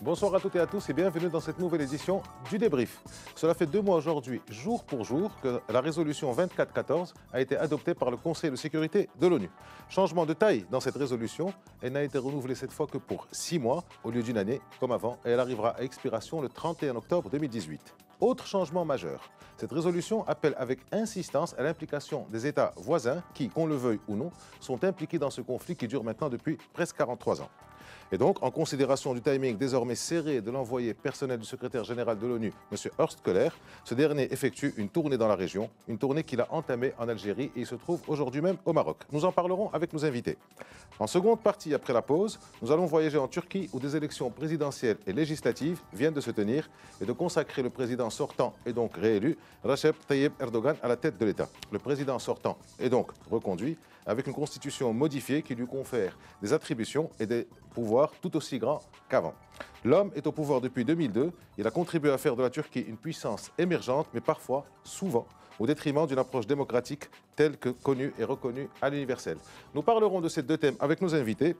Bonsoir à toutes et à tous et bienvenue dans cette nouvelle édition du débrief. Cela fait 2 mois aujourd'hui, jour pour jour, que la résolution 2414 a été adoptée par le Conseil de sécurité de l'ONU. Changement de taille dans cette résolution, elle n'a été renouvelée cette fois que pour 6 mois au lieu d'une année comme avant et elle arrivera à expiration le 31 octobre 2018. Autre changement majeur, cette résolution appelle avec insistance à l'implication des États voisins qui, qu'on le veuille ou non, sont impliqués dans ce conflit qui dure maintenant depuis presque 43 ans. Et donc, en considération du timing désormais serré de l'envoyé personnel du secrétaire général de l'ONU, M. Horst Köhler, ce dernier effectue une tournée dans la région, une tournée qu'il a entamée en Algérie et il se trouve aujourd'hui même au Maroc. Nous en parlerons avec nos invités. En seconde partie, après la pause, nous allons voyager en Turquie où des élections présidentielles et législatives viennent de se tenir et de consacrer le président sortant et donc réélu, Recep Tayyip Erdogan, à la tête de l'État. Le président sortant est donc reconduit avec une constitution modifiée qui lui confère des attributions et des pouvoirs tout aussi grands qu'avant. L'homme est au pouvoir depuis 2002. Il a contribué à faire de la Turquie une puissance émergente, mais parfois, souvent, au détriment d'une approche démocratique telle que connue et reconnue à l'universel. Nous parlerons de ces deux thèmes avec nos invités.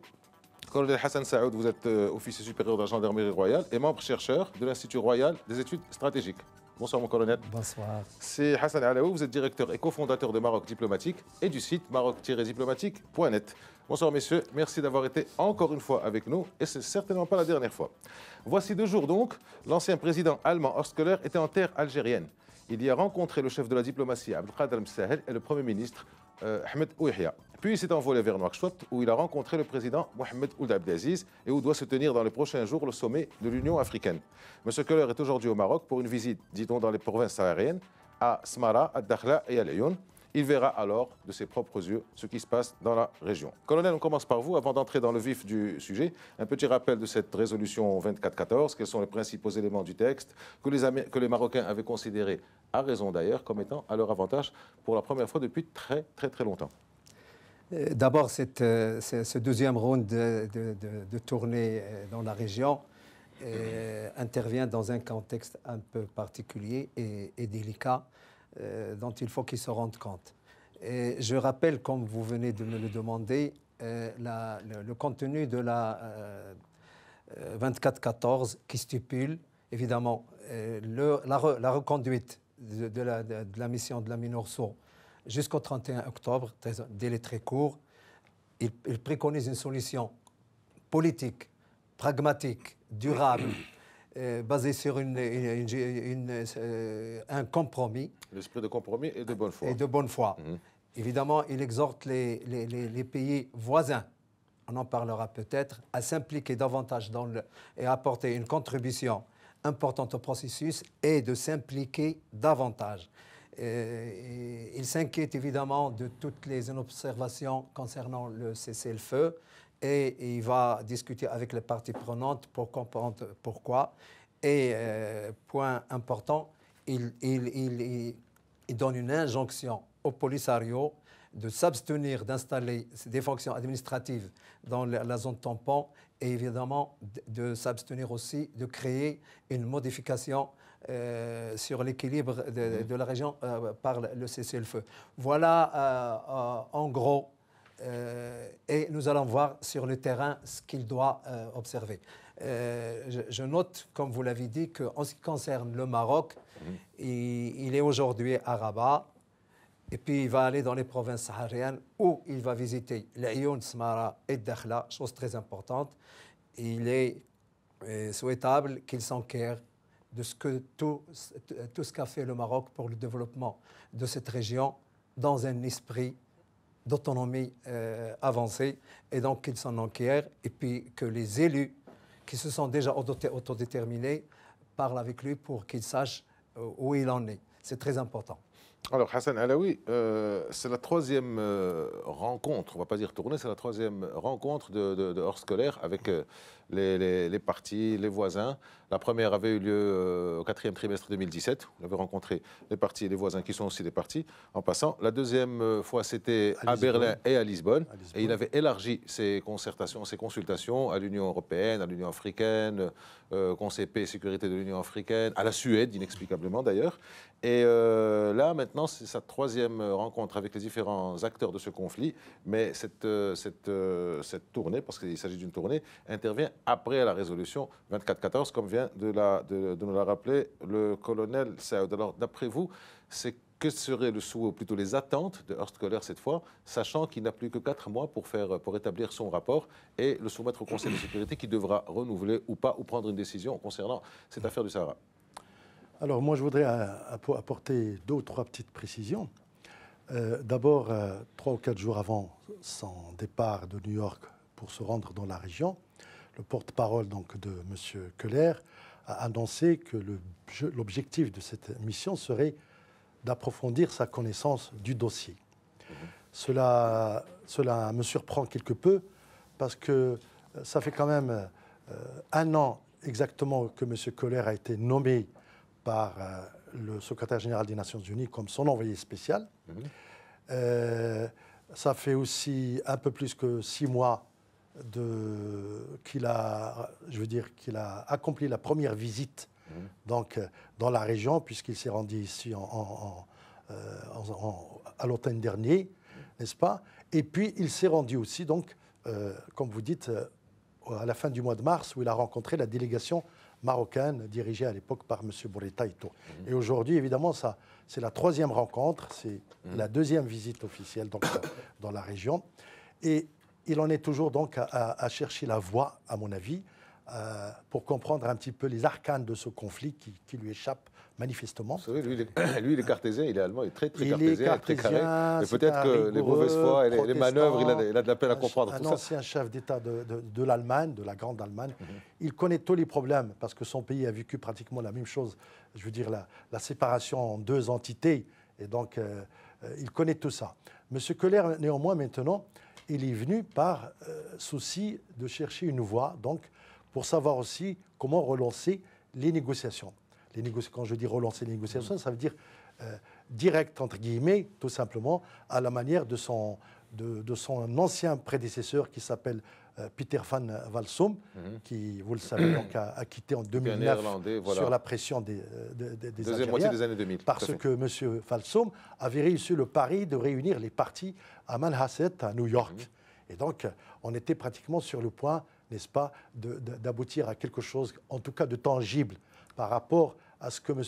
Colonel Hassan Saoud, vous êtes officier supérieur de la gendarmerie royale et membre chercheur de l'Institut royal des études stratégiques. Bonsoir mon colonel. Bonsoir. C'est Hassan Alaoui, vous êtes directeur et cofondateur de Maroc Diplomatique et du site maroc-diplomatique.net. Bonsoir messieurs, merci d'avoir été encore une fois avec nous et c'est certainement pas la dernière fois. Voici 2 jours donc, l'ancien président allemand Horst Köhler était en terre algérienne. Il y a rencontré le chef de la diplomatie Abdelkader Msahel et le premier ministre Ahmed Ouihia. Puis il s'est envolé vers Nouakchott où il a rencontré le président Mohamed Ould Abdelaziz et où doit se tenir dans les prochains jours le sommet de l'Union africaine. M. Köhler est aujourd'hui au Maroc pour une visite, dit-on, dans les provinces sahariennes, à Smara, à Dakhla et à Lyon. Il verra alors de ses propres yeux ce qui se passe dans la région. Colonel, on commence par vous. Avant d'entrer dans le vif du sujet, un petit rappel de cette résolution 2414. Quels sont les principaux éléments du texte que les Marocains avaient considérés, à raison d'ailleurs, comme étant à leur avantage pour la première fois depuis très longtemps. D'abord, ce deuxième round de tournée dans la région intervient dans un contexte un peu particulier et délicat dont il faut qu'ils se rendent compte. Et je rappelle, comme vous venez de me le demander, le contenu de la 2414 qui stipule évidemment la reconduite de la mission de la MINURSO jusqu'au 31 octobre, délai très court. Il préconise une solution politique, pragmatique, durable, basée sur un compromis. L'esprit de compromis et de bonne foi. Et de bonne foi. Évidemment, il exhorte les pays voisins, on en parlera peut-être, à s'impliquer davantage et apporter une contribution importante au processus et de s'impliquer davantage. Il s'inquiète évidemment de toutes les observations concernant le cessez-le-feu et il va discuter avec les parties prenantes pour comprendre pourquoi. Et point important, il donne une injonction au Polisario de s'abstenir d'installer des fonctions administratives dans la zone tampon et évidemment de s'abstenir aussi de créer une modification sur l'équilibre de la région par le cessez-le-feu. Voilà en gros, et nous allons voir sur le terrain ce qu'il doit observer. Je note, comme vous l'avez dit, qu'en ce qui concerne le Maroc, il est aujourd'hui à Rabat, et puis il va aller dans les provinces sahariennes où il va visiter Lyon, Smara et Dakhla, chose très importante. Il est souhaitable qu'il s'enquiert de tout ce qu'a fait le Maroc pour le développement de cette région dans un esprit d'autonomie avancée, et donc qu'il s'en enquiert, et puis que les élus qui se sont déjà autodéterminés parlent avec lui pour qu'il sache où il en est. C'est très important. Alors Hassan Alaoui, c'est la 3e rencontre, on ne va pas dire tournée, c'est la 3e rencontre de Horst Köhler avec les partis, les voisins. La première avait eu lieu au 4e trimestre 2017. Vous avez rencontré les partis et les voisins qui sont aussi des partis. En passant, la 2e fois c'était à Berlin et à Lisbonne. Et il avait élargi ses concertations, ses consultations à l'Union européenne, à l'Union africaine, Conseil paix et sécurité de l'Union africaine, à la Suède, inexplicablement d'ailleurs. Et là, maintenant, c'est sa 3e rencontre avec les différents acteurs de ce conflit. Mais cette tournée, parce qu'il s'agit d'une tournée, intervient après la résolution 2414, comme vient de nous la rappeler le colonel Saoud. Alors, d'après vous, que serait le souhait, ou plutôt les attentes de Horst Köhler cette fois, sachant qu'il n'a plus que 4 mois pour établir son rapport et le soumettre au Conseil de sécurité qui devra renouveler ou pas, ou prendre une décision concernant cette affaire du Sahara? Alors moi, je voudrais apporter 2 ou 3 petites précisions. D'abord, 3 ou 4 jours avant son départ de New York pour se rendre dans la région, le porte-parole donc de M. Köhler a annoncé que l'objectif de cette mission serait d'approfondir sa connaissance du dossier. Cela me surprend quelque peu parce que ça fait quand même 1 an exactement que M. Köhler a été nommé par le secrétaire général des Nations Unies comme son envoyé spécial. Ça fait aussi un peu plus que 6 mois qu'il a accompli la première visite donc, dans la région, puisqu'il s'est rendu ici à l'automne dernier, n'est-ce pas? Et puis, il s'est rendu aussi, donc, comme vous dites, à la fin du mois de mars, où il a rencontré la délégation marocaine, dirigée à l'époque par M. Bourreta Ito. Et aujourd'hui, évidemment, c'est la 3e rencontre, c'est la 2e visite officielle donc, dans la région. Et il en est toujours donc à chercher la voie, à mon avis, pour comprendre un petit peu les arcanes de ce conflit qui lui échappe manifestement. Vous savez, lui, il est cartésien, il est allemand, il est très cartésien, très carré. Mais peut-être que les mauvaises fois et les manœuvres, il a de la peine à comprendre tout ça. Un ancien chef d'État de l'Allemagne, de la grande Allemagne. Il connaît tous les problèmes parce que son pays a vécu pratiquement la même chose. Je veux dire, la séparation en 2 entités. Et donc, il connaît tout ça. M. Köhler, néanmoins, maintenant, il est venu par souci de chercher une voie, donc, pour savoir aussi comment relancer les négociations. Quand je dis relancer les négociations, ça veut dire direct, entre guillemets, tout simplement, à la manière de son ancien prédécesseur qui s'appelle Peter van Walsum, qui, vous le savez, donc, a quitté en 2009 sur la pression des Deuxième moitié des années 2000. Parce que M. Walsum avait réussi le pari de réunir les partis à Manhasset, à New York. Et donc, on était pratiquement sur le point, n'est-ce pas, d'aboutir à quelque chose, en tout cas de tangible, par rapport à ce que M.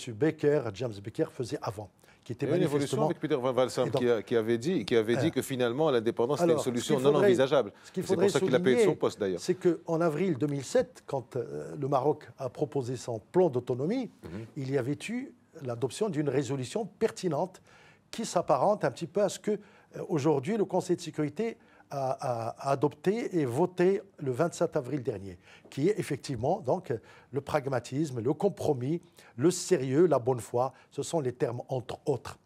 James Baker faisait avant. Qui était une évolution avec Peter van Walsum qui avait dit que finalement l'indépendance était une solution non envisageable. C'est pour ça qu'il a payé de son poste d'ailleurs. C'est qu'en avril 2007, quand le Maroc a proposé son plan d'autonomie, il y avait eu l'adoption d'une résolution pertinente qui s'apparente un petit peu à ce que aujourd'hui le Conseil de sécurité a adopté et voté le 27 avril dernier, qui est effectivement donc le pragmatisme, le compromis, le sérieux, la bonne foi. Ce sont les termes entre autres.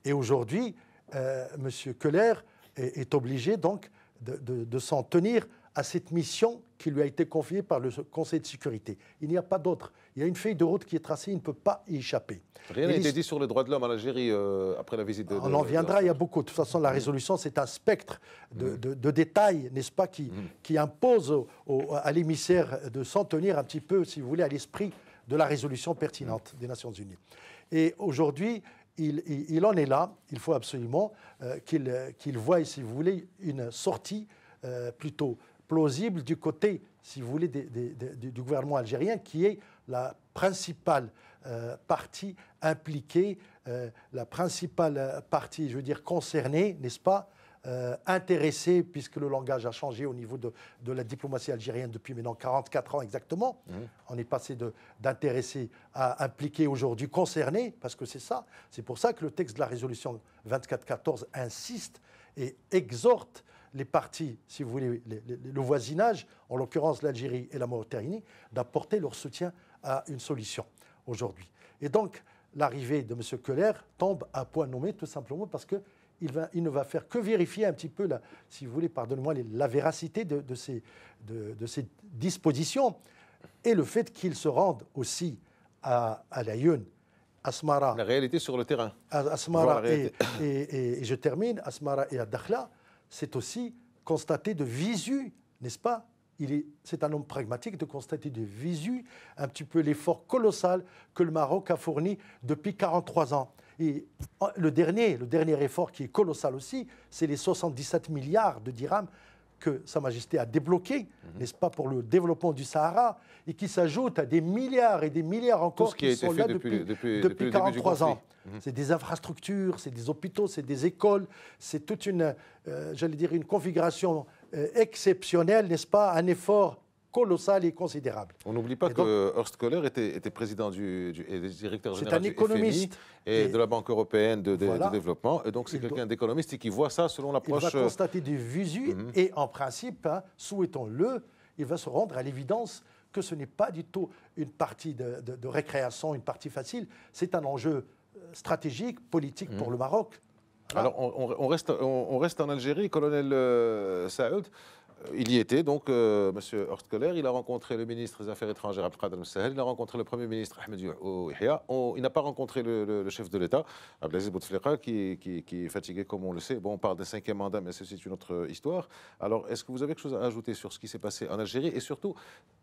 Et aujourd'hui, M. Köhler est obligé donc de s'en tenir à cette mission qui lui a été confiée par le Conseil de sécurité. Il n'y a pas d'autre. Il y a une feuille de route qui est tracée, il ne peut pas y échapper. Rien n'a été dit sur les droits de l'homme en Algérie après la visite de... On en viendra, il y a beaucoup. De toute façon, la résolution, c'est un spectre de détails, n'est-ce pas, qui impose à l'émissaire de s'en tenir un petit peu, si vous voulez, à l'esprit de la résolution pertinente des Nations Unies. Et aujourd'hui, il en est là. Il faut absolument qu'il voie, si vous voulez, une sortie plutôt plausible du côté, si vous voulez, du gouvernement algérien, qui est la principale partie impliquée, la principale partie, je veux dire, concernée, n'est-ce pas, intéressée, puisque le langage a changé au niveau de la diplomatie algérienne depuis maintenant 44 ans exactement. On est passé d'intéressé à impliqué aujourd'hui, concerné, parce que c'est ça. C'est pour ça que le texte de la résolution 2414 insiste et exhorte les partis, si vous voulez, le voisinage, en l'occurrence l'Algérie et la Mauritanie, d'apporter leur soutien à une solution aujourd'hui. Et donc, l'arrivée de M. Köhler tombe à point nommé, tout simplement parce qu'il ne va faire que vérifier un petit peu, si vous voulez, pardonnez-moi, la véracité de ces dispositions et le fait qu'il se rende aussi à Laayoune, Asmara. La réalité sur le terrain. Asmara et je termine, Asmara et à Dakhla, c'est aussi constater de visu, n'est-ce pas? C'est un homme pragmatique de constater de visu un petit peu l'effort colossal que le Maroc a fourni depuis 43 ans. Et le dernier effort qui est colossal aussi, c'est les 77 milliards de dirhams que Sa Majesté a débloqué, n'est-ce pas, pour le développement du Sahara, et qui s'ajoute à des milliards et des milliards encore qui a qui été sont fait là depuis le début du 43 ans. conflit. C'est des infrastructures, c'est des hôpitaux, c'est des écoles, c'est toute une, j'allais dire, une configuration exceptionnelle, n'est-ce pas, un effort colossal et considérable. On n'oublie pas Et donc, que Horst Köhler était président et directeur C'est général un du économiste. FMI et de la Banque européenne de Voilà. développement. Et donc, c'est Il quelqu'un d'économiste et qui voit ça selon Il l'approche. va constater du visu et en principe, hein, souhaitons-le, il va se rendre à l'évidence que ce n'est pas du tout une partie de récréation, une partie facile. C'est un enjeu stratégique, politique pour le Maroc. Voilà. Alors, on reste en Algérie. Colonel Saoud, il y était, donc, M. Horst Köhler. Il a rencontré le ministre des Affaires étrangères, Abdelkader Msahel. Il a rencontré le Premier ministre, Ahmed Yahya. Il n'a pas rencontré le chef de l'État, Abdelaziz Bouteflika, qui est fatigué, comme on le sait. Bon, on parle d'un 5e mandat, mais c'est une autre histoire. Alors, est-ce que vous avez quelque chose à ajouter sur ce qui s'est passé en Algérie? Et surtout,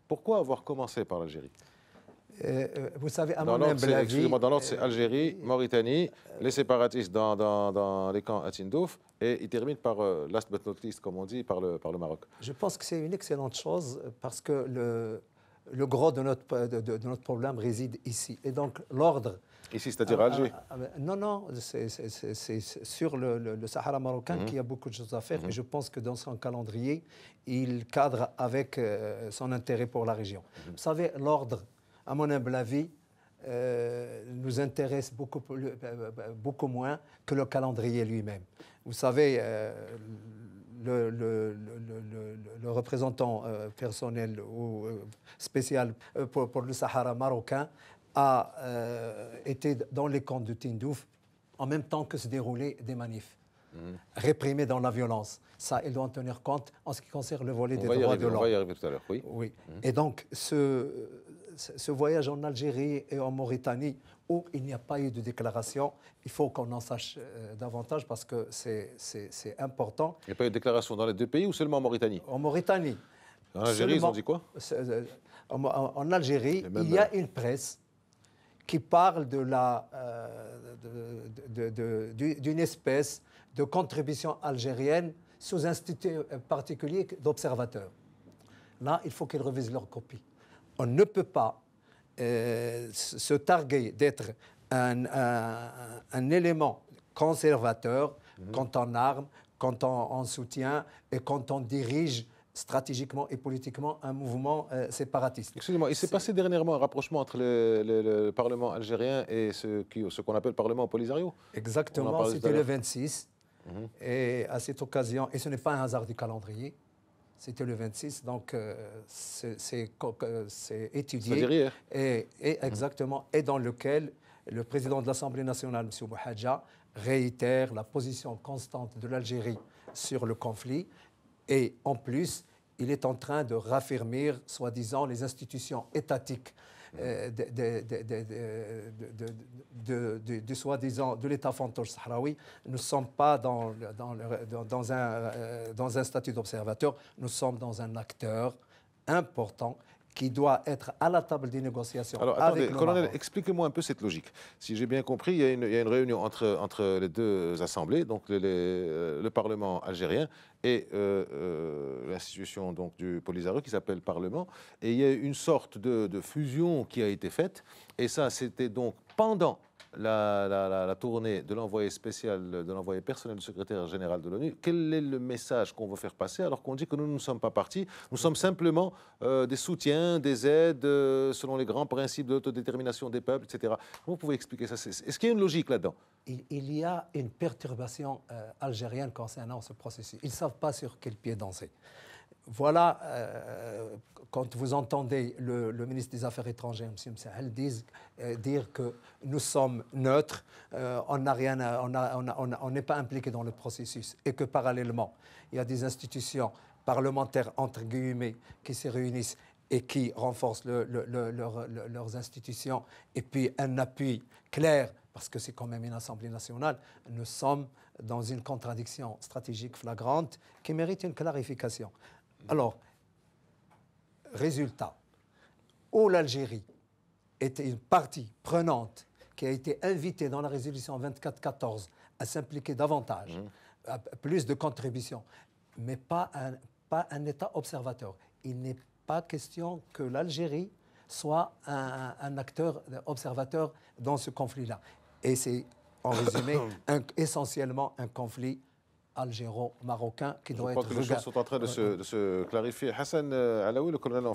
pourquoi avoir commencé par l'Algérie? Vous savez, à Dans mon humble avis... excusez-moi, dans l'ordre, c'est Algérie, Mauritanie, les séparatistes dans les camps à Tindouf, et il termine par, last but not least, comme on dit, par le Maroc. Je pense que c'est une excellente chose parce que le gros de notre problème réside ici. Et donc, l'ordre... Ici, c'est-à-dire Alger. Non, c'est sur le Sahara marocain qu'il y a beaucoup de choses à faire. Et je pense que dans son calendrier, il cadre avec son intérêt pour la région. Vous savez, l'ordre, à mon humble avis, nous intéresse beaucoup moins que le calendrier lui-même. Vous savez, le représentant personnel ou spécial pour le Sahara marocain a été dans les camps de Tindouf en même temps que se déroulaient des manifs, réprimés dans la violence. Ça, il doit en tenir compte en ce qui concerne le volet des droits de l'homme. On va y arriver tout à l'heure, oui. Oui. Et donc, ce voyage en Algérie et en Mauritanie, où il n'y a pas eu de déclaration, il faut qu'on en sache davantage parce que c'est important. Il n'y a pas eu de déclaration dans les deux pays ou seulement en Mauritanie? En Mauritanie. En Algérie, ils ont dit quoi? En Algérie, il y a une presse qui parle d'une espèce de contribution algérienne sous un statut particulier d'observateur. Là, il faut qu'ils revisent leur copie. On ne peut pas se targuer d'être un élément conservateur quand on arme, quand on soutient et quand on dirige stratégiquement et politiquement un mouvement séparatiste. Excusez-moi, il s'est passé dernièrement un rapprochement entre le Parlement algérien et ce qu'on appelle le Parlement Polisario? Exactement, c'était le 26. Et à cette occasion, et ce n'est pas un hasard du calendrier, c'était le 26, donc c'est étudié. C'est-à-dire hier. Et exactement, et dans lequel le président de l'Assemblée nationale, M. Bouhadja, réitère la position constante de l'Algérie sur le conflit. Et en plus, il est en train de raffermir, soi-disant, les institutions étatiques soi-disant de l'État fantoche sahraoui. Nous ne sommes pas dans un statut d'observateur, nous sommes dans un acteur important qui doit être à la table des négociations. Alors, attendez, colonel, expliquez-moi un peu cette logique. Si j'ai bien compris, il y a une réunion entre les deux assemblées, donc le Parlement algérien et l'institution donc du Polisario qui s'appelle Parlement, et il y a une sorte de fusion qui a été faite, et ça, c'était donc pendant la tournée de l'envoyé spécial, de l'envoyé personnel du secrétaire général de l'ONU. Quel est le message qu'on veut faire passer alors qu'on dit que nous ne sommes pas partis? Nous sommes simplement des soutiens, des aides, selon les grands principes de l'autodétermination des peuples, etc. Comment vous pouvez expliquer ça? Est-ce qu'il y a une logique là-dedans? Il y a une perturbation algérienne concernant ce processus. Ils ne savent pas sur quel pied danser. Voilà, quand vous entendez le ministre des Affaires étrangères, M. Msahel, dire que nous sommes neutres, on n'est pas impliqué dans le processus et que parallèlement, il y a des institutions parlementaires, entre guillemets, qui se réunissent et qui renforcent leurs institutions, et puis un appui clair, parce que c'est quand même une Assemblée nationale, nous sommes dans une contradiction stratégique flagrante qui mérite une clarification. Alors, résultat, où l'Algérie était une partie prenante qui a été invitée dans la résolution 2414 à s'impliquer davantage, à plus de contributions, mais pas pas un État observateur. Il n'est pas question que l'Algérie soit un acteur observateur dans ce conflit-là. Et c'est, en résumé, essentiellement un conflit algéro-marocain qui doit être regardé. Je crois que les choses sont en train de se clarifier. Hassan Alaoui, le colonel,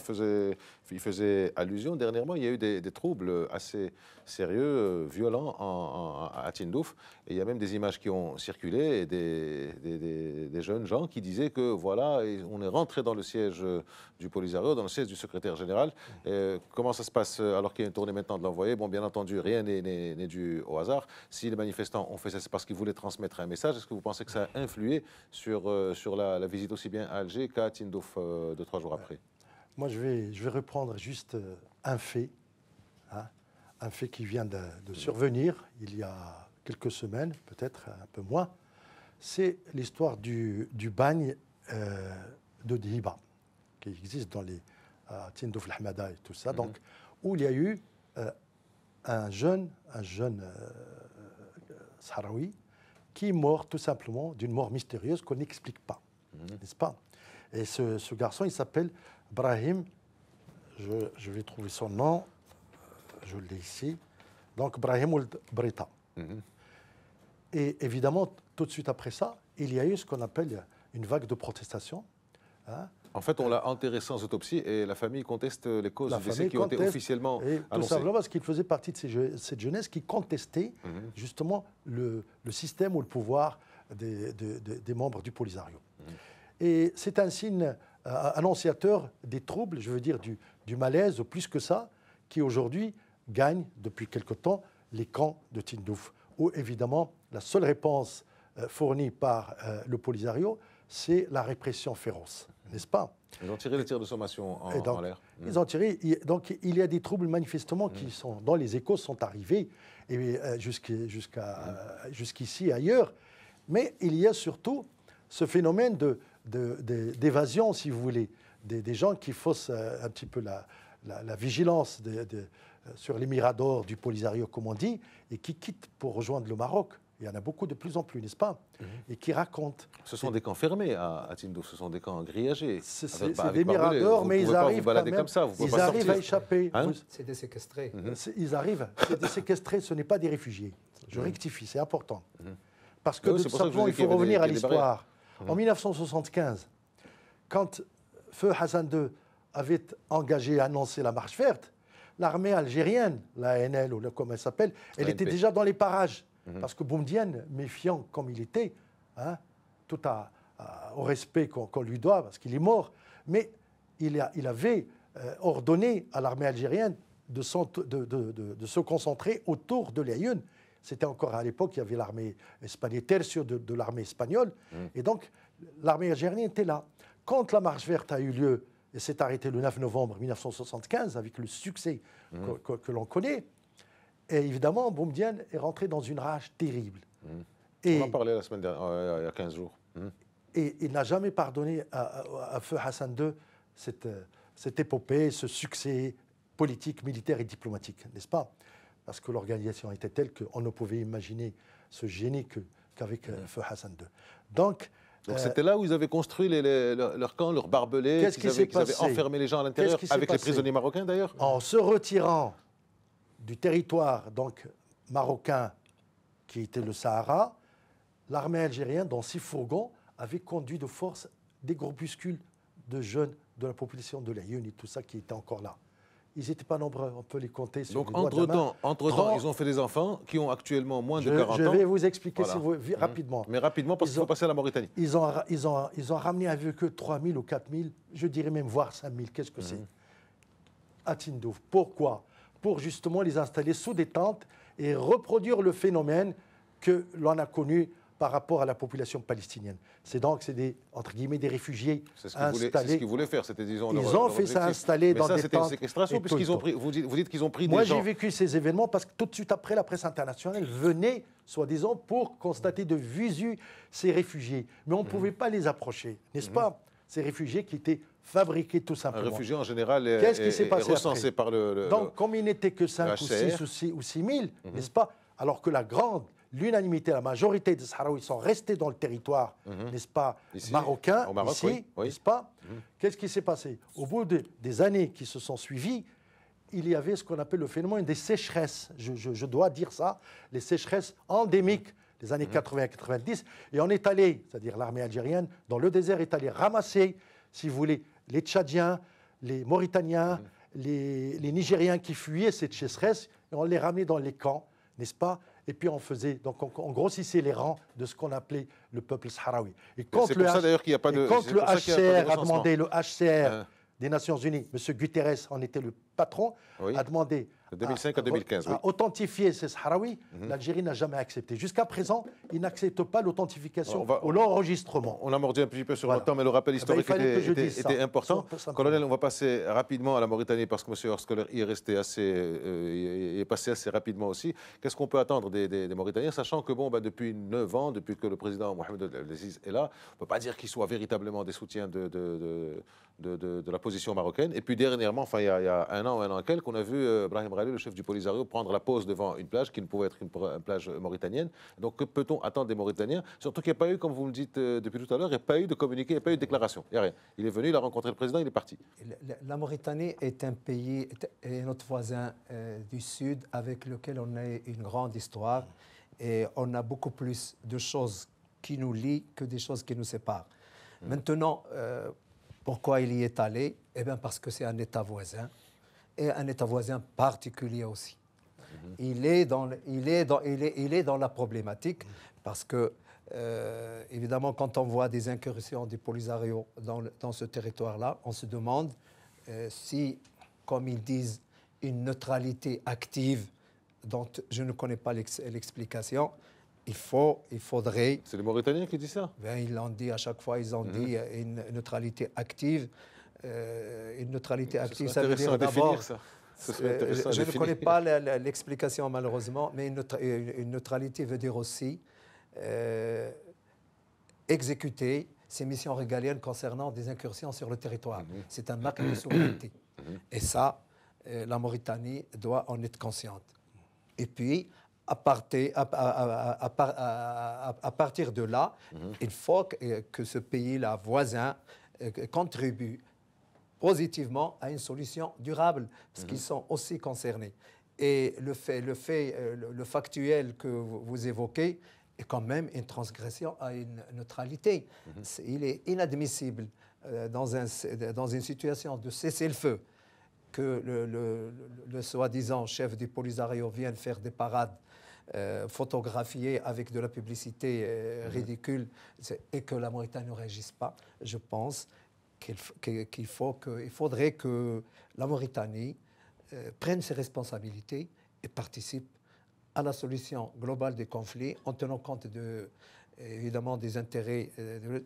il faisait allusion. Dernièrement, il y a eu des troubles assez sérieux, violents à Tindouf. Et il y a même des images qui ont circulé et des jeunes gens qui disaient que voilà, on est rentré dans le siège du Polisario, dans le siège du secrétaire général. Et comment ça se passe alors qu'il y a une tournée maintenant de l'envoyé? Bon, bien entendu, rien n'est dû au hasard. Si les manifestants ont fait ça, c'est parce qu'ils voulaient transmettre un message. Est-ce que vous pensez que ça a influé sur la visite aussi bien à Alger qu'à Tindouf 2-3 jours après? Moi, je vais reprendre juste un fait, hein, un fait qui vient de survenir il y a quelques semaines, peut-être un peu moins. C'est l'histoire du bagne de Dhiba, qui existe dans les Tindouf al-Hamada et tout ça, donc, où il y a eu un jeune Sahraoui qui est mort tout simplement d'une mort mystérieuse qu'on n'explique pas, n'est-ce pas? Et ce garçon, il s'appelle Brahim, je vais trouver son nom, je l'ai ici, donc Brahim Ould Brita. Et évidemment, tout de suite après ça, il y a eu ce qu'on appelle une vague de protestation. Hein. En fait, on l'a enterré sans autopsie et la famille conteste les causes du décès qui ont été officiellement annoncées. Tout simplement parce qu'il faisait partie de cette jeunesse qui contestait justement le système ou le pouvoir des membres du Polisario. Et c'est un signe annonciateur des troubles, je veux dire du malaise, plus que ça, qui aujourd'hui gagne depuis quelque temps les camps de Tindouf, où évidemment la seule réponse fournie par le Polisario, c'est la répression féroce, n'est-ce pas? Ils ont tiré les tirs de sommation en l'air. Ils ont tiré. Donc il y a des troubles manifestement qui sont, dont les échos sont arrivés et jusqu'ici et ailleurs. Mais il y a surtout ce phénomène d'évasion, si vous voulez, des gens qui faussent un petit peu la vigilance sur les miradors du Polisario, comme on dit, et qui quittent pour rejoindre le Maroc. Il y en a beaucoup de plus en plus, n'est-ce pas? Et qui racontent. Ce sont des camps fermés à Tindouf, ce sont des camps grillagés. C'est des miradors, mais ils arrivent quand même, comme ça, ils arrivent à échapper. Hein? C'est des séquestrés. Ils arrivent, c'est des séquestrés, ce n'est pas des réfugiés. Je rectifie, c'est important. Parce que de toute façon, il faut revenir à l'histoire. En 1975, quand Feu Hassan II avait engagé, annoncé la marche verte, l'armée algérienne, la ANL ou comment elle s'appelle, elle était déjà dans les parages. Parce que Boumedienne, méfiant comme il était, hein, tout au respect qu'on lui doit, parce qu'il est mort, mais il avait ordonné à l'armée algérienne de se concentrer autour de l'Aïeun. C'était encore à l'époque, il y avait l'armée espagnole, tertio de l'armée espagnole, et donc l'armée algérienne était là. Quand la marche verte a eu lieu, et s'est arrêtée le 9 novembre 1975, avec le succès que l'on connaît, et évidemment, Boumedienne est rentré dans une rage terrible. On en parlait la semaine dernière, il y a 15 jours. Et il n'a jamais pardonné à Feu Hassan II cette épopée, ce succès politique, militaire et diplomatique, n'est-ce pas? Parce que l'organisation était telle qu'on ne pouvait imaginer ce génie qu'avec Feu Hassan II. Donc c'était là où ils avaient construit leur camp, leur barbelés, qu'ils avaient enfermé les gens à l'intérieur, avec les prisonniers marocains d'ailleurs? En se retirant du territoire donc marocain qui était le Sahara, l'armée algérienne, dans 6 fourgons, avait conduit de force des groupuscules de jeunes de la population de l'Aïeun et tout ça qui étaient encore là. Ils n'étaient pas nombreux, on peut les compter sur les doigts de la main. Entre-temps, ils ont fait des enfants qui ont actuellement moins de 40 ans. Je vais vous expliquer rapidement. Mais rapidement, parce qu'il faut passer à la Mauritanie. Ils ont ramené avec eux 3 000 ou 4 000, je dirais même voire 5 000. Qu'est-ce que c'est? À Tindouf. Pourquoi? Pour justement les installer sous des tentes et reproduire le phénomène que l'on a connu par rapport à la population palestinienne. C'est donc entre guillemets des réfugiés installés. C'est ce qu'ils voulaient faire. C'était, disons, ils ont fait ça installer dans des tentes. Mais ça, c'était une séquestration, puisqu'ils ont pris. Vous dites qu'ils ont pris des gens. Moi, j'ai vécu ces événements parce que tout de suite après, la presse internationale venait, soi-disant, pour constater de visu ces réfugiés. Mais on ne pouvait pas les approcher, n'est-ce pas? Ces réfugiés qui étaient fabriqués tout simplement. Un réfugié, en général, Qu'est-ce qui s'est passé recensé après? par le Donc, comme il n'était que 5 ou 6 ou 6 000, n'est-ce pas? Alors que la grande l'unanimité, la majorité des Sahraouis sont restés dans le territoire, n'est-ce pas, Ici, marocain, au Maroc, ici, oui. n'est-ce pas? Qu'est-ce qui s'est passé? Au bout des années qui se sont suivies, il y avait ce qu'on appelle le phénomène des sécheresses. Je dois dire ça, les sécheresses endémiques des années 80-90. Et on est allé, c'est-à-dire l'armée algérienne, dans le désert, est allé ramasser, si vous voulez, les Tchadiens, les Mauritaniens, les Nigériens qui fuyaient cette sécheresse, et on les ramenait dans les camps, n'est-ce pas? Et puis on faisait, donc on grossissait les rangs de ce qu'on appelait le peuple sahraoui. Et quand c'est pour ça d'ailleurs qu'il n'y a pas de. quand c'est le pour ça qu'il y a pas de HCR a recensement. demandé, le HCR des Nations Unies, M. Guterres en était le patron, Oui. a demandé De 2005 à 2015, oui. à authentifier ces Sahraouis. L'Algérie n'a jamais accepté. Jusqu'à présent, il n'accepte pas l'authentification ou l'enregistrement. On a mordu un petit peu sur Voilà. le temps, mais le rappel historique il fallait que je était, dise ça. était important. Simplement. Colonel, on va passer rapidement à la Mauritanie parce que M. Horskoller y est resté il est passé assez rapidement aussi. Qu'est-ce qu'on peut attendre des Mauritaniens, sachant que depuis 9 ans, depuis que le président Mohamed El-Aziz est là, on ne peut pas dire qu'ils soient véritablement des soutiens de la position marocaine. Et puis dernièrement, il y a un an et quelques, on a vu Brahim Ghali, le chef du Polisario, prendre la pause devant une plage qui ne pouvait être une plage mauritanienne. Donc que peut-on attendre des Mauritaniens? Surtout qu'il n'y a pas eu, comme vous le dites depuis tout à l'heure, il n'y a pas eu de communiqué, il n'y a pas eu de déclaration. Il n'y a rien. Il est venu, il a rencontré le président, il est parti. La Mauritanie est un pays, est notre voisin du Sud avec lequel on a une grande histoire et on a beaucoup plus de choses qui nous lient que des choses qui nous séparent. Maintenant, pourquoi il y est allé? Eh bien parce que c'est un État voisin et un État voisin particulier aussi. Il est dans la problématique parce que, évidemment, quand on voit des incursions du Polisario dans ce territoire-là, on se demande si, comme ils disent, une neutralité active, dont je ne connais pas l'explication, il faudrait... C'est les Mauritaniens qui disent ça? Ben, ils l'ont dit à chaque fois, ils ont dit une neutralité active. Une neutralité active, ça veut dire d'abord... Je ne connais pas l'explication malheureusement, mais une neutralité veut dire aussi exécuter ses missions régaliennes concernant des incursions sur le territoire. C'est un acte de souveraineté. Et ça, la Mauritanie doit en être consciente. Et puis, à partir de là, il faut que ce pays-là, voisin, contribue positivement à une solution durable, parce qu'ils sont aussi concernés. Et le factuel que vous évoquez est quand même une transgression à une neutralité. Il est inadmissible dans une situation de cessez-le-feu que le soi-disant chef du Polisario vienne faire des parades photographiées avec de la publicité ridicule et que la Mauritanie ne réagisse pas. Je pense qu'il faudrait que la Mauritanie prenne ses responsabilités et participe à la solution globale des conflits en tenant compte évidemment des intérêts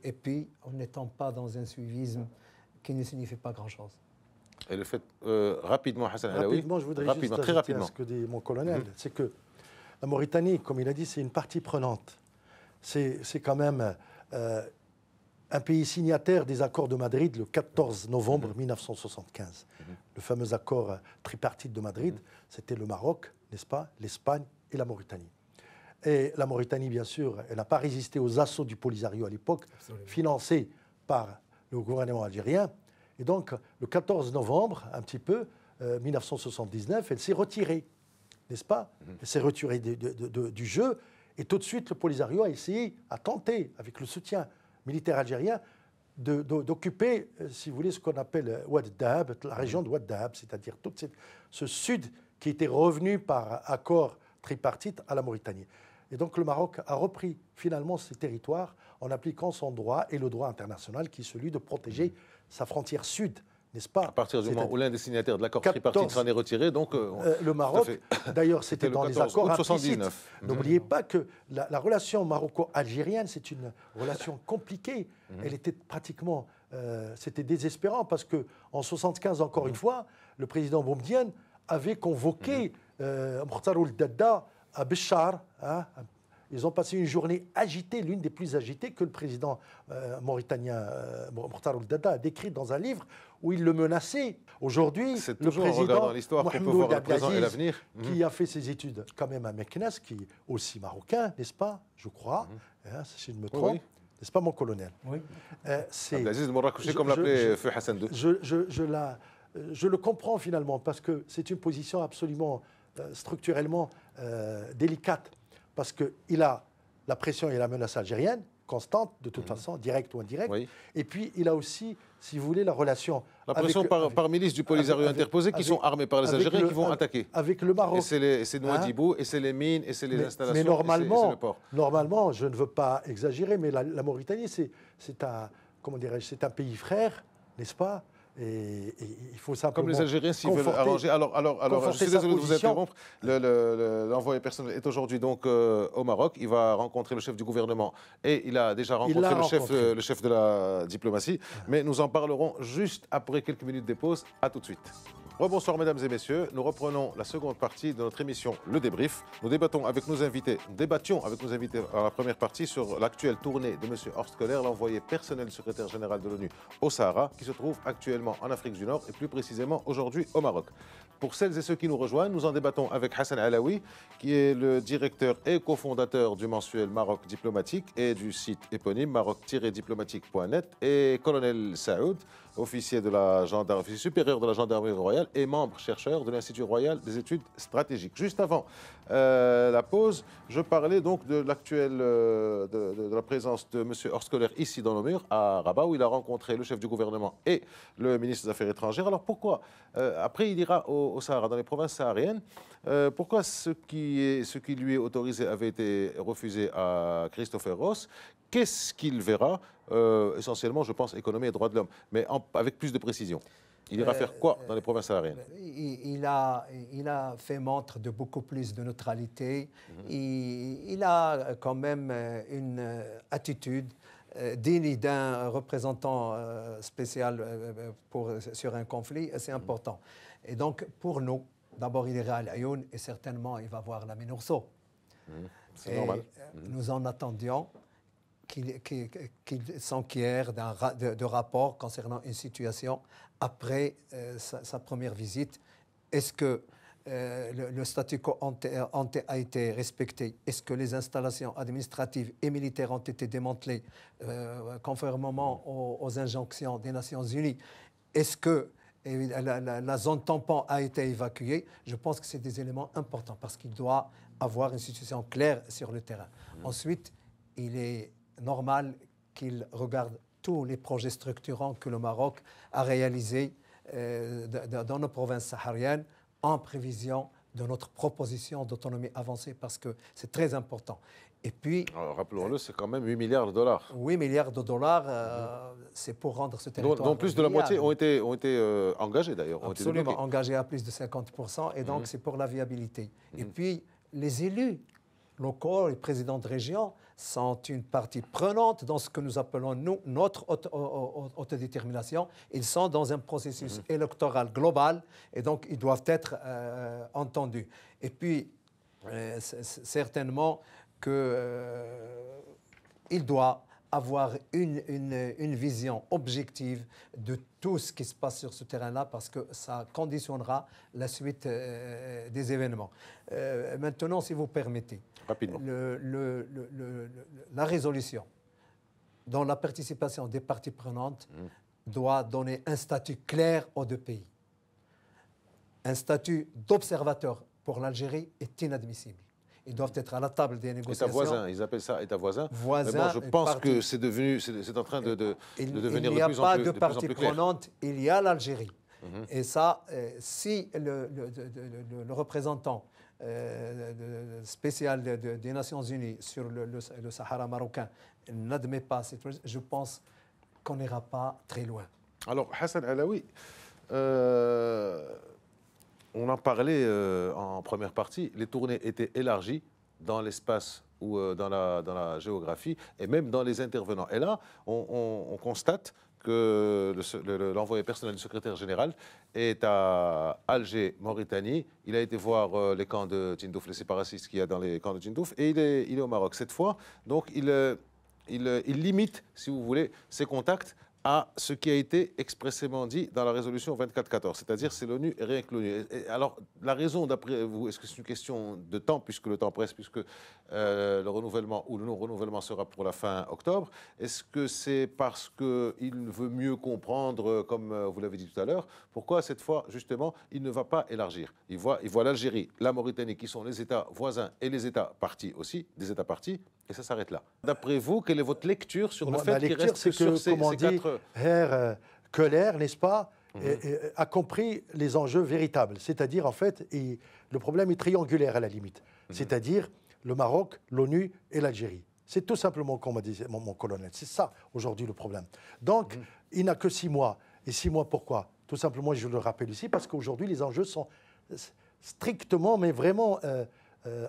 et puis en n'étant pas dans un suivisme qui ne signifie pas grand-chose. Et le fait, rapidement, Hassan Alaoui, rapidement, je voudrais juste très rapidement. à ce que dit mon colonel, c'est que la Mauritanie, comme il a dit, c'est une partie prenante. C'est quand même un pays signataire des accords de Madrid le 14 novembre 1975. Le fameux accord tripartite de Madrid, c'était le Maroc, n'est-ce pas, l'Espagne et la Mauritanie. Et la Mauritanie, bien sûr, elle n'a pas résisté aux assauts du Polisario à l'époque, financés par le gouvernement algérien. Et donc, le 14 novembre, un petit peu, 1979, elle s'est retirée, n'est-ce pas? Elle s'est retirée du jeu. Et tout de suite, le Polisario a tenté, avec le soutien militaire algérien, d'occuper, si vous voulez, ce qu'on appelle Oued Dahab, la région de Oued Dahab, c'est-à-dire tout ce sud qui était revenu par accord tripartite à la Mauritanie. Et donc le Maroc a repris finalement ces territoires en appliquant son droit et le droit international qui est celui de protéger sa frontière sud, n'est-ce pas? À partir du moment où l'un des signataires de l'accord tripartite s'en est retiré, donc... le Maroc, d'ailleurs, c'était dans les accords implicites. N'oubliez pas que la relation maroco-algérienne, c'est une relation compliquée. Elle était pratiquement... c'était désespérant parce qu'en 1975, encore une fois, le président Boumedienne avait convoqué Mokhtar Ould Dadda à Béchar, Ils ont passé une journée agitée, l'une des plus agitées que le président mauritanien Mokhtar Ould Daddah a décrite dans un livre où il le menaçait. Aujourd'hui, c'est le toujours en président regardant l'histoire qu'on peut Mohamed voir le présent et Abdelaziz, l'avenir. qui a fait ses études quand même à Meknès, qui est aussi marocain, n'est-ce pas, je crois, hein, si je ne me trompe. Oui. N'est-ce pas, mon colonel? Oui. Abdelaziz Morakouchi, comme l'appelait Feu Hassan II. Je le comprends finalement, parce que c'est une position absolument structurellement délicate, parce qu'il a la pression et la menace algérienne, constante, de toute façon, directe ou indirecte, Oui. et puis il a aussi, si vous voulez, la relation... La pression par milices du Polisario interposé qui sont armés par les Algériens qui vont attaquer. Avec le Maroc. Et c'est Nouadhibou, et c'est les mines, et c'est les installations, mais et c'est le port. normalement, je ne veux pas exagérer, mais la Mauritanie, c'est un pays frère, n'est-ce pas? Et il faut simplement... Comme les Algériens, s'ils veulent arranger... Alors, je suis désolé de vous interrompre. L'envoyé personnel est aujourd'hui donc au Maroc. Il va rencontrer le chef du gouvernement et il a déjà rencontré le chef de la diplomatie. Mais nous en parlerons juste après quelques minutes de pause. À tout de suite. Rebonsoir mesdames et messieurs, nous reprenons la seconde partie de notre émission Le Débrief. Nous débattions avec nos invités dans la première partie sur l'actuelle tournée de M. Horst Köhler, l'envoyé personnel du secrétaire général de l'ONU au Sahara, qui se trouve actuellement en Afrique du Nord et plus précisément aujourd'hui au Maroc. Pour celles et ceux qui nous rejoignent, nous en débattons avec Hassan Alaoui, qui est le directeur et cofondateur du mensuel Maroc Diplomatique et du site éponyme maroc-diplomatique.net, et colonel Saoud, officier supérieur de la gendarmerie royale et membre chercheur de l'Institut royal des études stratégiques. Juste avant la pause, je parlais donc de la présence de M. Horst Köhler ici dans nos murs, à Rabat, où il a rencontré le chef du gouvernement et le ministre des Affaires étrangères. Alors pourquoi après il ira au Sahara, dans les provinces sahariennes, pourquoi ce qui lui est autorisé avait été refusé à Christopher Ross? Qu'est-ce qu'il verra? Essentiellement, je pense, économie et droits de l'homme, mais avec plus de précision. Il ira faire quoi dans les provinces sahariennes? Il a fait montre de beaucoup plus de neutralité. Il a quand même une attitude digne d'un représentant spécial sur un conflit, c'est important. Et donc, pour nous, d'abord, il ira à Laayoune et certainement, il va voir la Minurso. C'est normal. Nous en attendions qu'il s'enquiert de rapport concernant une situation après sa première visite. Est-ce que le statu quo a été respecté? Est-ce que les installations administratives et militaires ont été démantelées conformément aux injonctions des Nations Unies? Est-ce que la zone tampon a été évacuée? Je pense que c'est des éléments importants parce qu'il doit avoir une situation claire sur le terrain. Ensuite, il est normal qu'il regarde tous les projets structurants que le Maroc a réalisés dans nos provinces sahariennes en prévision de notre proposition d'autonomie avancée parce que c'est très important. Et puis... Rappelons-le, c'est quand même 8 milliards de dollars. 8 milliards de dollars, c'est pour rendre ce territoire... dont plus de la moitié ont été engagés d'ailleurs. Absolument, engagés à plus de 50%, et donc c'est pour la viabilité. Et puis, les élus locaux, les présidents de région, sont une partie prenante dans ce que nous appelons, nous, notre autodétermination. Ils sont dans un processus électoral global et donc ils doivent être entendus. Et puis, certainement qu'il doit avoir une vision objective de tout ce qui se passe sur ce terrain-là parce que ça conditionnera la suite des événements. Maintenant, si vous permettez, rapidement. La résolution dont la participation des parties prenantes doit donner un statut clair aux deux pays. Un statut d'observateur pour l'Algérie est inadmissible. Ils doivent être à la table des négociations. État voisin, ils appellent ça État voisin. Mais bon, je pense que c'est en train de devenir de plus en plus. Il n'y a pas de partie prenante, il y a l'Algérie. Et ça, si le représentant spécial des Nations Unies sur le Sahara marocain n'admet pas cette chose, je pense qu'on n'ira pas très loin. Alors, Hassan Alaoui, on en parlait en première partie, les tournées étaient élargies dans l'espace ou dans la géographie et même dans les intervenants. Et là, on constate que l'envoyé personnel du secrétaire général est à Alger, Mauritanie. Il a été voir les camps de Tindouf, les séparatistes qu'il y a dans les camps de Tindouf, et il est au Maroc. Cette fois, donc, il limite, si vous voulez, ses contacts à ce qui a été expressément dit dans la résolution 2414, c'est-à-dire c'est l'ONU et rien que l'ONU. Alors, la raison, d'après vous, est-ce que c'est une question de temps, puisque le temps presse, puisque le renouvellement ou le non-renouvellement sera pour la fin octobre? Est-ce que c'est parce qu'il veut mieux comprendre, comme vous l'avez dit tout à l'heure, pourquoi cette fois, justement, il ne va pas élargir? Il voit l'Algérie, la Mauritanie, qui sont les États voisins et les États partis aussi, des États partis, et ça s'arrête là. D'après vous, quelle est votre lecture sur le fait qu'il reste que sur ces quatre... Herr Köhler, n'est-ce pas, a compris les enjeux véritables. C'est-à-dire, en fait, le problème est triangulaire à la limite. C'est-à-dire le Maroc, l'ONU et l'Algérie. C'est tout simplement comme m'a dit mon colonel. C'est ça, aujourd'hui, le problème. Donc, il n'a que 6 mois. Et 6 mois, pourquoi? Tout simplement, je le rappelle ici, parce qu'aujourd'hui, les enjeux sont strictement, mais vraiment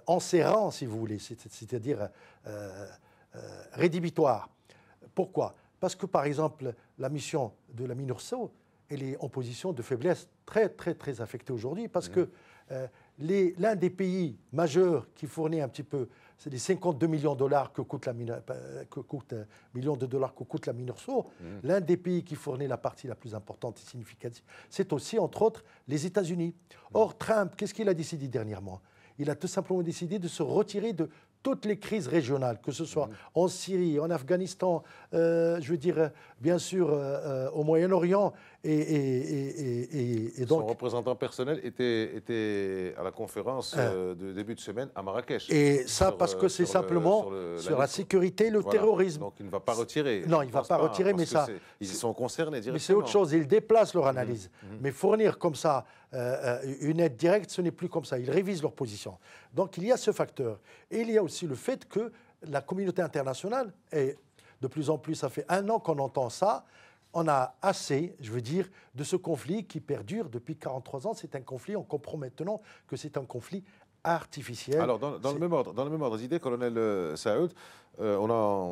enserrants, si vous voulez. C'est-à-dire rédhibitoires. Pourquoi? Parce que, par exemple, la mission de la MINURSO, elle est en position de faiblesse très, très, très affectée aujourd'hui, parce que l'un des pays majeurs qui fournit un petit peu, c'est les 52 millions de dollars que coûte millions de dollars que coûte la MINURSO. L'un des pays qui fournit la partie la plus importante et significative, c'est aussi, entre autres, les États-Unis. Or, Trump, qu'est-ce qu'il a décidé dernièrement? Il a tout simplement décidé de se retirer de toutes les crises régionales, que ce soit en Syrie, en Afghanistan, je veux dire, bien sûr, au Moyen-Orient. Et donc, son représentant personnel était à la conférence de début de semaine à Marrakech. Et ça, parce que c'est simplement sur la sécurité et le terrorisme. Donc il ne va pas retirer. Non, il ne va pas retirer, mais ça... Ils sont concernés directement. Mais c'est autre chose, ils déplacent leur analyse. Mais fournir comme ça une aide directe, ce n'est plus comme ça. Ils révisent leur position. Donc il y a ce facteur. Et il y a aussi le fait que la communauté internationale, et de plus en plus, ça fait 1 an qu'on entend ça, on a assez, je veux dire, de ce conflit qui perdure depuis 43 ans. C'est un conflit, on comprend maintenant que c'est un conflit artificiel. Alors, dans le même ordre d'idée, colonel Saoud, on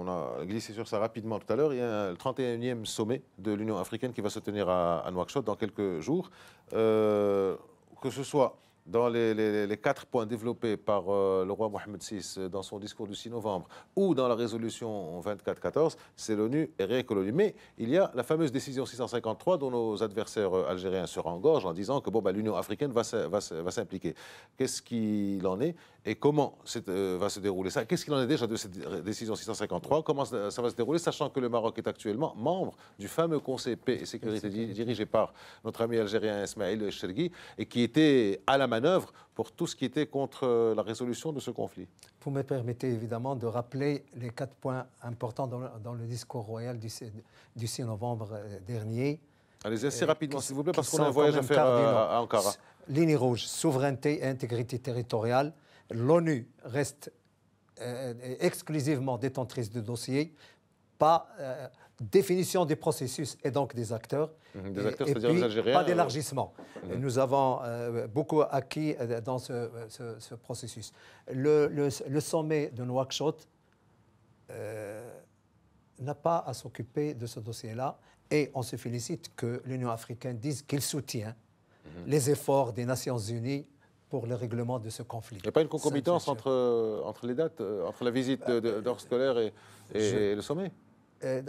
a glissé sur ça rapidement tout à l'heure. Il y a le 31e sommet de l'Union africaine qui va se tenir à Nouakchott dans quelques jours. Que ce soit dans les 4 points développés par le roi Mohamed VI dans son discours du 6 novembre ou dans la résolution 2414, c'est l'ONU et rien que l'ONU. Mais il y a la fameuse décision 653 dont nos adversaires algériens se rengorgent en disant que l'Union africaine va s'impliquer. Qu'est-ce qu'il en est et comment va se dérouler ça? Qu'est-ce qu'il en est déjà de cette décision 653? Comment ça va se dérouler, sachant que le Maroc est actuellement membre du fameux Conseil paix et sécurité dirigé par notre ami algérien Ismaël Chergui et qui était à la manœuvre pour tout ce qui était contre la résolution de ce conflit. Vous me permettez évidemment de rappeler les 4 points importants dans le discours royal du 6 novembre dernier. Allez-y assez rapidement, s'il vous plaît, parce qu'on a un voyage à faire à Ankara. Ligne rouge, souveraineté et intégrité territoriale. L'ONU reste exclusivement détentrice de dossiers, pas définition des processus et donc des acteurs. Des acteurs, c'est-à-dire les Algériens. Pas d'élargissement. Nous avons beaucoup acquis dans ce processus. Le sommet de Nouakchott n'a pas à s'occuper de ce dossier-là et on se félicite que l'Union africaine dise qu'il soutient les efforts des Nations Unies pour le règlement de ce conflit. Il n'y a pas une concomitance entre les dates, entre la visite d'Horst Köhler et le sommet?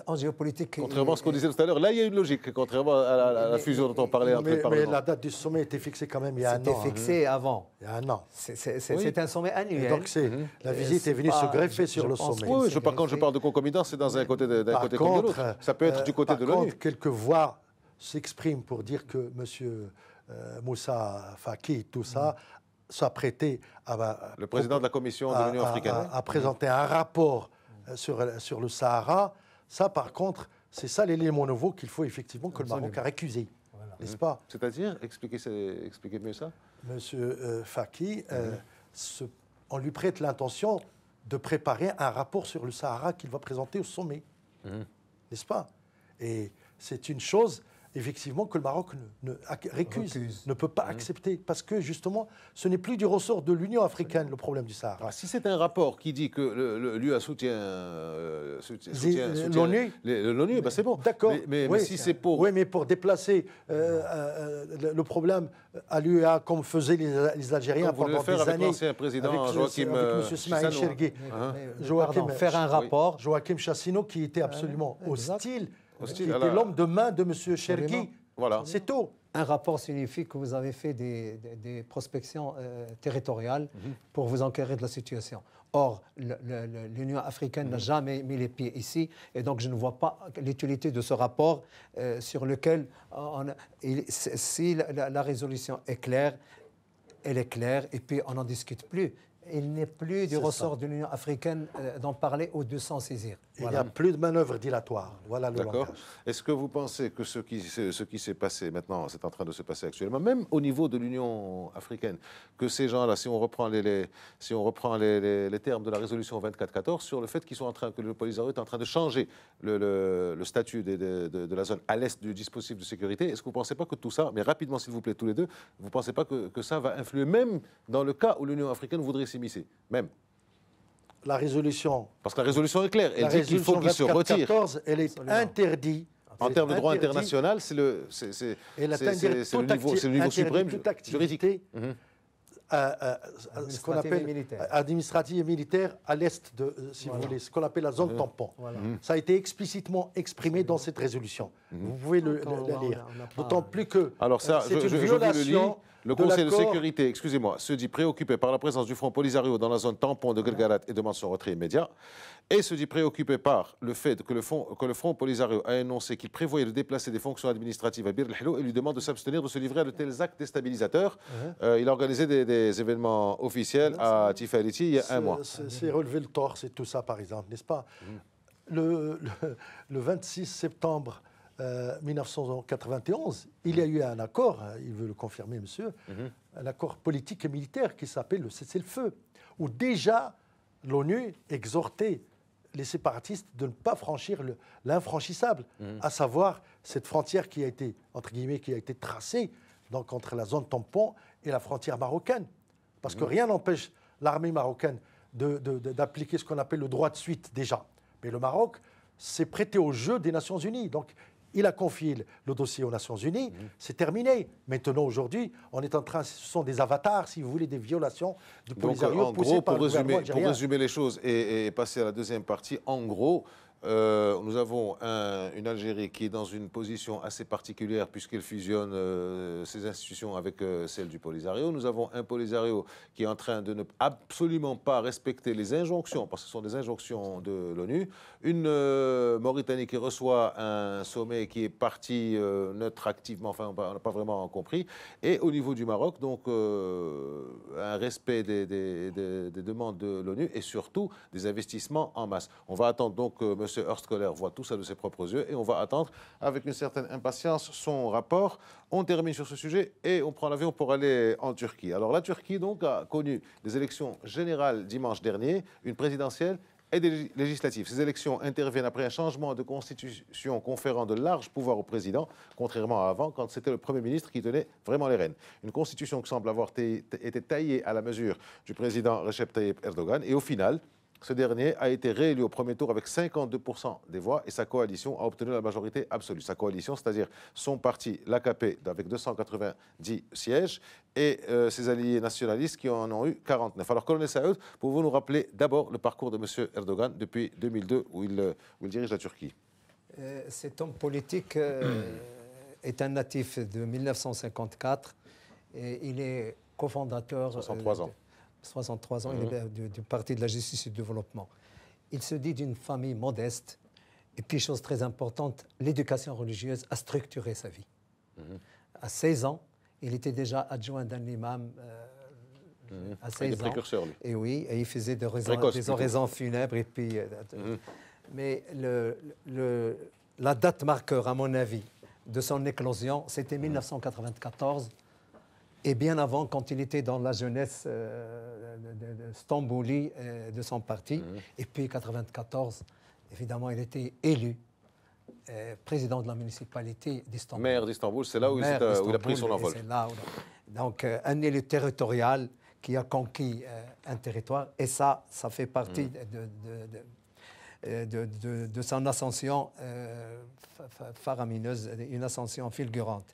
En géopolitique... Contrairement à ce qu'on disait tout à l'heure, là il y a une logique, contrairement à la fusion dont on parlait entre les parlements. Mais la date du sommet était fixée quand même il y a 1 an. C'était fixé avant. Il y a 1 an. C'est un sommet annuel. Et donc la visite est venue se greffer sur le sommet. Oui, quand je parle de concomitance, c'est dans un côté comme de l'autre. Ça peut être du côté de l'ONU. Par contre, quelques voix s'expriment pour dire que M. Moussa Faki, tout ça, s'apprêtait à... Le président de la Commission de l'Union africaine. À présenter un rapport sur le Sahara. Ça, par contre, c'est ça l'élément nouveau qu'il faut effectivement que le Maroc a récusé, n'est-ce pas? C'est-à-dire, expliquez mieux ça. Monsieur Faki, on lui prête l'intention de préparer un rapport sur le Sahara qu'il va présenter au sommet, n'est-ce pas? Et c'est une chose, effectivement que le Maroc récuse, ne peut pas accepter, parce que justement, ce n'est plus du ressort de l'Union africaine le problème du Sahara. Si c'est un rapport qui dit que l'UA soutient l'ONU, ben c'est bon. D'accord. Mais si c'est pour... Oui, mais pour déplacer le problème à l'UA comme faisaient les Algériens pendant des années. Avec l'ancien président Joachim Chergui. Faire un rapport. Joachim Chassinot qui était absolument hostile, qui était l'homme de main de M. Chergui. Voilà. C'est tout. Un rapport signifie que vous avez fait des prospections territoriales pour vous enquérir de la situation. Or, l'Union africaine n'a jamais mis les pieds ici, et donc je ne vois pas l'utilité de ce rapport sur lequel, si la résolution est claire, elle est claire, et puis on n'en discute plus. Il n'est plus du ressort de l'Union africaine d'en parler ou de s'en saisir. Voilà. Il n'y a plus de manœuvre dilatoire. Voilà le langage. Est-ce que vous pensez que ce qui s'est passé maintenant, c'est en train de se passer actuellement, même au niveau de l'Union africaine, que ces gens-là, si on reprend les termes de la résolution 2414, sur le fait qu'ils sont en train, que le Polisario est en train de changer le statut de la zone à l'est du dispositif de sécurité, est-ce que vous ne pensez pas que tout ça, mais rapidement s'il vous plaît tous les deux, vous ne pensez pas que ça va influer même dans le cas où l'Union africaine voudrait s'immiscer, même? La résolution... Parce que la résolution est claire. Elle dit qu'il faut qu'il se retire. Elle est interdite. En termes de droit international, c'est le niveau suprême juridique. Ce qu'on appelle administrative et militaire à l'est de, si vous voulez, ce qu'on appelle la zone tampon. Ça a été explicitement exprimé dans cette résolution. Vous pouvez la lire. D'autant plus que c'est une violation. Le Conseil de sécurité, excusez-moi, se dit préoccupé par la présence du Front Polisario dans la zone tampon de Guelgarat et demande son retrait immédiat. Et se dit préoccupé par le fait que le Front Polisario a annoncé qu'il prévoyait de déplacer des fonctions administratives à Bir el-Hello et lui demande de s'abstenir de se livrer à de tels actes déstabilisateurs. Il a organisé des événements officiels à Tifaliti il y a un mois. C'est relever le torse et tout ça, par exemple, n'est-ce pas? Le 26 septembre 1991, il y a eu un accord, il veut le confirmer, monsieur, un accord politique et militaire qui s'appelle le cessez-le-feu, où déjà l'ONU exhortait les séparatistes de ne pas franchir l'infranchissable, à savoir cette frontière qui a été, entre guillemets, qui a été tracée donc, entre la zone tampon et la frontière marocaine. Parce que rien n'empêche l'armée marocaine d'appliquer ce qu'on appelle le droit de suite déjà. Mais le Maroc s'est prêté au jeu des Nations Unies. Donc, il a confié le dossier aux Nations Unies, c'est terminé. Maintenant, aujourd'hui, on est en train, ce sont des avatars, si vous voulez, des violations du Polisario poussées par le gouvernement algérien. Pour résumer les choses et passer à la deuxième partie, en gros, nous avons une Algérie qui est dans une position assez particulière puisqu'elle fusionne ses institutions avec celles du Polisario. Nous avons un Polisario qui est en train de ne absolument pas respecter les injonctions, parce que ce sont des injonctions de l'ONU. Une Mauritanie qui reçoit un sommet qui est parti neutre activement, enfin on n'a pas vraiment compris. Et au niveau du Maroc, donc un respect des demandes de l'ONU et surtout des investissements en masse. On va attendre donc M. Hurst-Kohler voit tout ça de ses propres yeux et on va attendre avec une certaine impatience son rapport. On termine sur ce sujet et on prend l'avion pour aller en Turquie. Alors la Turquie donc a connu des élections générales dimanche dernier, une présidentielle et des législatives. Ces élections interviennent après un changement de constitution conférant de larges pouvoirs au président, contrairement à avant, quand c'était le Premier ministre qui tenait vraiment les rênes. Une constitution qui semble avoir été taillée à la mesure du président Recep Tayyip Erdogan et au final, ce dernier a été réélu au premier tour avec 52% des voix et sa coalition a obtenu la majorité absolue. Sa coalition, c'est-à-dire son parti, l'AKP, avec 290 sièges et ses alliés nationalistes qui en ont eu 49. Alors, colonel Saoud, pouvez-vous nous rappeler d'abord le parcours de M. Erdogan depuis 2002 où il dirige la Turquie? Cet homme politique est un natif de 1954 et il est cofondateur... 63 ans. 63 ans, il est du Parti de la Justice et du Développement. Il se dit d'une famille modeste. Et puis, chose très importante, l'éducation religieuse a structuré sa vie. À 16 ans, il était déjà adjoint d'un imam à 16 ans. Il était précurseur, lui. Et oui, et il faisait des oraisons funèbres. Et puis, mais la date marqueur, à mon avis, de son éclosion, c'était 1994. Et bien avant, quand il était dans la jeunesse de Stambouli de son parti. Et puis, 1994, évidemment, il était élu président de la municipalité d'Istanbul. Maire d'Istanbul, c'est là où il a pris son envol. Donc, un élu territorial qui a conquis un territoire, et ça fait partie de son ascension faramineuse, une ascension fulgurante.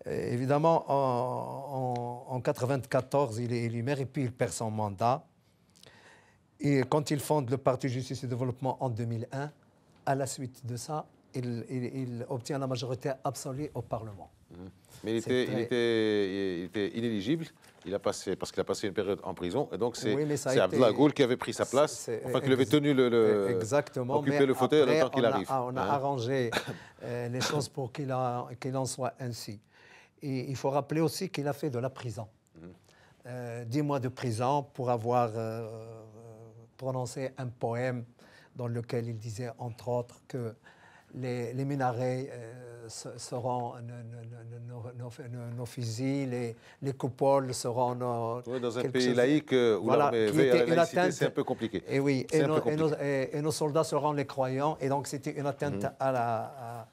Évidemment, en 1994, il est élu maire et puis il perd son mandat. Et quand il fonde le Parti Justice et Développement en 2001, à la suite de ça, il obtient la majorité absolue au Parlement. Mais il était inéligible. Parce qu'il a passé une période en prison. Et donc, c'est Abdullah Goul qui avait pris sa place. Enfin, qu'il avait tenu occupé le fauteuil le temps qu'il arrive. On a arrangé les choses pour qu'il en soit ainsi. Et il faut rappeler aussi qu'il a fait de la prison. 10 mois de prison pour avoir prononcé un poème dans lequel il disait, entre autres, que les minarets seront nos fusils, les coupoles seront nos... Oui, dans un pays laïque où l'armée veille à la laïcité, c'est un peu compliqué. Et oui, et nos soldats seront les croyants, et donc c'était une atteinte à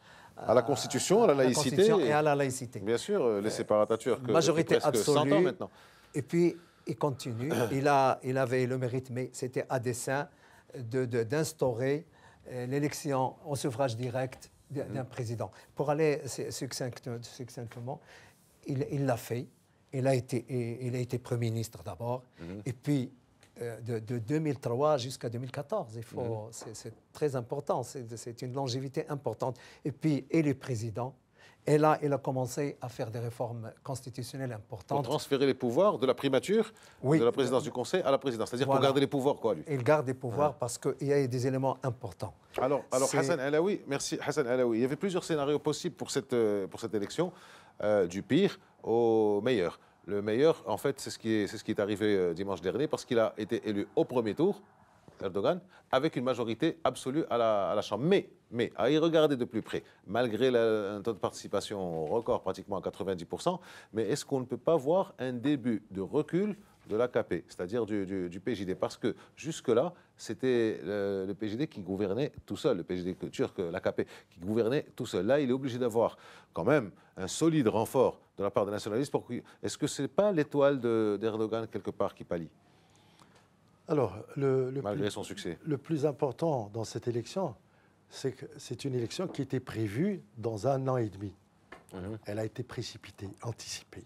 la Constitution, à la laïcité. Et à la laïcité. Bien sûr, laissé par Atatürk majorité presque absolue, 100 ans maintenant. Et puis, il continue. il avait le mérite, mais c'était à dessein d'instaurer l'élection au suffrage direct d'un président. Pour aller succinctement, il l'a fait. Il a été Premier ministre d'abord. Et puis, de 2003 jusqu'à 2014, c'est très important. C'est une longévité importante. Et puis, élu président. Et là, il a commencé à faire des réformes constitutionnelles importantes. Pour transférer les pouvoirs de la primature, de la présidence du Conseil à la présidence. C'est-à-dire pour garder les pouvoirs, quoi, lui. Il garde des pouvoirs parce qu'il y a des éléments importants. Alors Hassan Alaoui, merci Hassan Alaoui. Il y avait plusieurs scénarios possibles pour cette élection, du pire au meilleur. Le meilleur, en fait, c'est ce qui est arrivé dimanche dernier, parce qu'il a été élu au premier tour, Erdogan, avec une majorité absolue à la Chambre. Mais, à y regarder de plus près, malgré un taux de participation record, pratiquement à 90%, mais est-ce qu'on ne peut pas voir un début de recul de l'AKP, c'est-à-dire du PJD? Parce que jusque-là, c'était le PJD qui gouvernait tout seul, le PJD turc, l'AKP, qui gouvernait tout seul. Là, il est obligé d'avoir quand même un solide renfort de la part des nationalistes. Est-ce que ce n'est pas l'étoile d'Erdogan quelque part qui pâlit? Alors, malgré son succès. Le plus important dans cette élection, c'est que c'est une élection qui était prévue dans 1 an et demi. Elle a été précipitée, anticipée.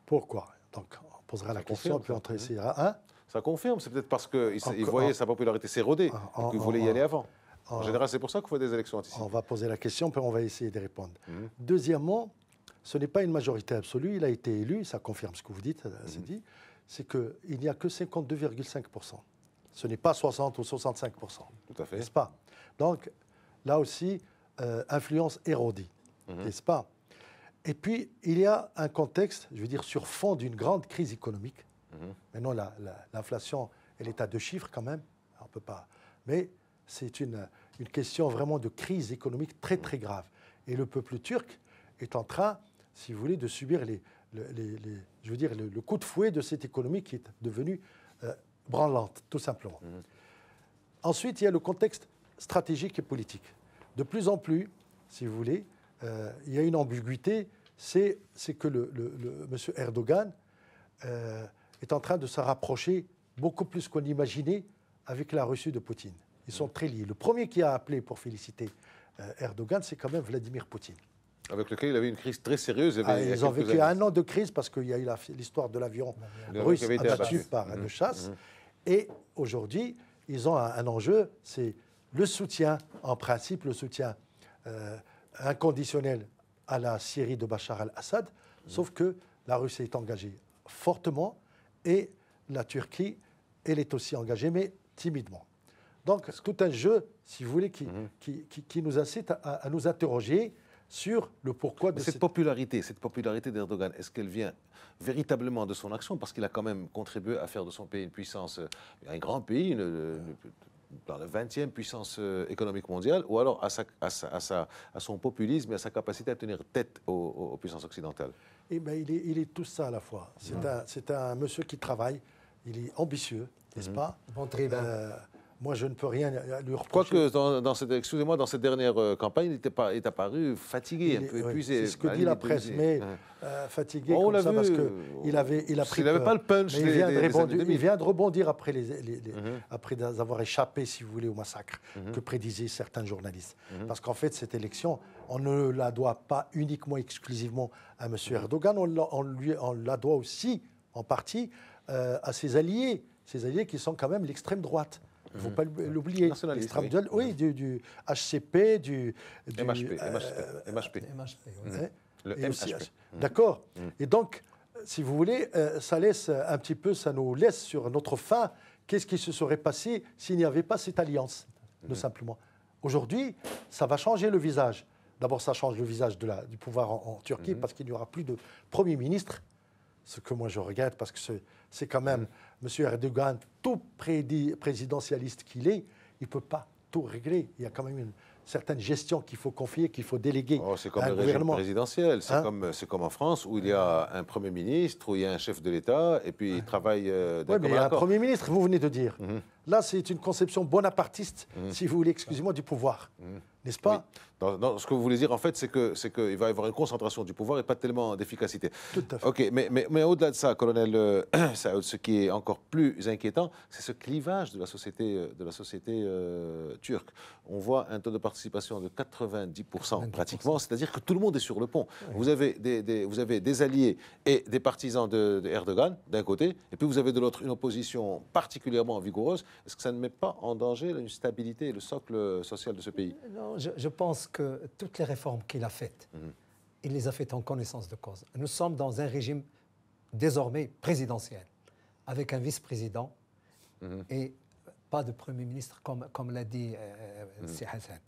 Pourquoi? Donc, on posera la question, puis on essaiera. Ça confirme, c'est peut-être parce qu'il voyait sa popularité s'éroder, qu'il voulait y aller avant. En général, c'est pour ça qu'on fait des élections anticipées. On va poser la question, puis on va essayer de répondre. Deuxièmement, ce n'est pas une majorité absolue. Il a été élu, ça confirme ce que vous dites, c'est dit. C'est qu'il n'y a que 52,5%. Ce n'est pas 60 ou 65%. Tout à fait. N'est-ce pas? Donc, là aussi, influence érodée. N'est-ce pas? Et puis, il y a un contexte, je veux dire, sur fond d'une grande crise économique. Maintenant, l'inflation, elle est à 2 chiffres quand même. On peut pas. Mais c'est une question vraiment de crise économique très, très grave. Et le peuple turc est en train, si vous voulez, de subir le coup de fouet de cette économie qui est devenue branlante, tout simplement. Ensuite, il y a le contexte stratégique et politique. De plus en plus, si vous voulez, il y a une ambiguïté, c'est que M. Erdogan est en train de se rapprocher beaucoup plus qu'on imaginait avec la Russie de Poutine. Ils sont très liés. Le premier qui a appelé pour féliciter Erdogan, c'est quand même Vladimir Poutine. Avec lequel il avait une crise très sérieuse. Ils ont vécu 1 an de crise parce qu'il y a eu l'histoire de l'avion russe abattu par un de chasse. Et aujourd'hui, ils ont un enjeu, c'est le soutien, en principe, le soutien inconditionnel à la Syrie de Bachar al-Assad, sauf que la Russie est engagée fortement et la Turquie, elle est aussi engagée, mais timidement. Donc, c'est tout un jeu, si vous voulez, qui nous incite à nous interroger sur le pourquoi de cette popularité d'Erdogan, est-ce qu'elle vient véritablement de son action? Parce qu'il a quand même contribué à faire de son pays une puissance, un grand pays, dans la 20e puissance économique mondiale, ou alors à son populisme et à sa capacité à tenir tête aux puissances occidentales? Eh bien, il est tout ça à la fois. C'est un monsieur qui travaille, il est ambitieux, n'est-ce pas? Bon tribun. moi, je ne peux rien lui reprocher. Quoique, excusez-moi, dans cette dernière campagne, il est apparu fatigué, un peu épuisé. C'est ce que dit la presse, mais fatigué on comme ça, parce vu. qu'il a pris il n'avait pas le punch. Il vient de rebondir après, après avoir échappé, si vous voulez, au massacre que prédisaient certains journalistes. Parce qu'en fait, cette élection, on ne la doit pas uniquement, exclusivement à M. Erdogan, on la doit aussi, en partie, à ses alliés qui sont quand même l'extrême droite. Il ne faut pas l'oublier. Nationaliste, oui, du HCP, du MHP. Le MHP. D'accord. Et donc, si vous voulez, ça nous laisse sur notre faim. Qu'est-ce qui se serait passé s'il n'y avait pas cette alliance, tout simplement. Aujourd'hui, ça va changer le visage. D'abord, ça change le visage du pouvoir en Turquie parce qu'il n'y aura plus de Premier ministre. Ce que moi je regrette, parce que c'est quand même M. Erdogan, tout présidentialiste qu'il est, il ne peut pas tout régler. Il y a quand même une certaine gestion qu'il faut confier, qu'il faut déléguer. C'est comme le régime présidentiel. C'est comme en France, où il y a un Premier ministre, où il y a un chef de l'État, et puis il travaille d'un commun accord. Mais il y a un Premier ministre, vous venez de dire. Là, c'est une conception bonapartiste, si vous voulez, excusez-moi, du pouvoir. N'est-ce pas? Ce que vous voulez dire, en fait, c'est qu'il va y avoir une concentration du pouvoir et pas tellement d'efficacité. Tout à fait. OK, mais au-delà de ça, colonel Saoud, ce qui est encore plus inquiétant, c'est ce clivage de la société turque. On voit un taux de participation de 90% pratiquement, c'est-à-dire que tout le monde est sur le pont. Oui. Vous avez des alliés et des partisans de Erdogan, d'un côté, et puis vous avez de l'autre une opposition particulièrement vigoureuse. Est-ce que ça ne met pas en danger une stabilité et le socle social de ce pays? Non, je pense que toutes les réformes qu'il a faites, il les a faites en connaissance de cause. Nous sommes dans un régime désormais présidentiel, avec un vice-président et pas de Premier ministre, comme l'a dit Si Hassan.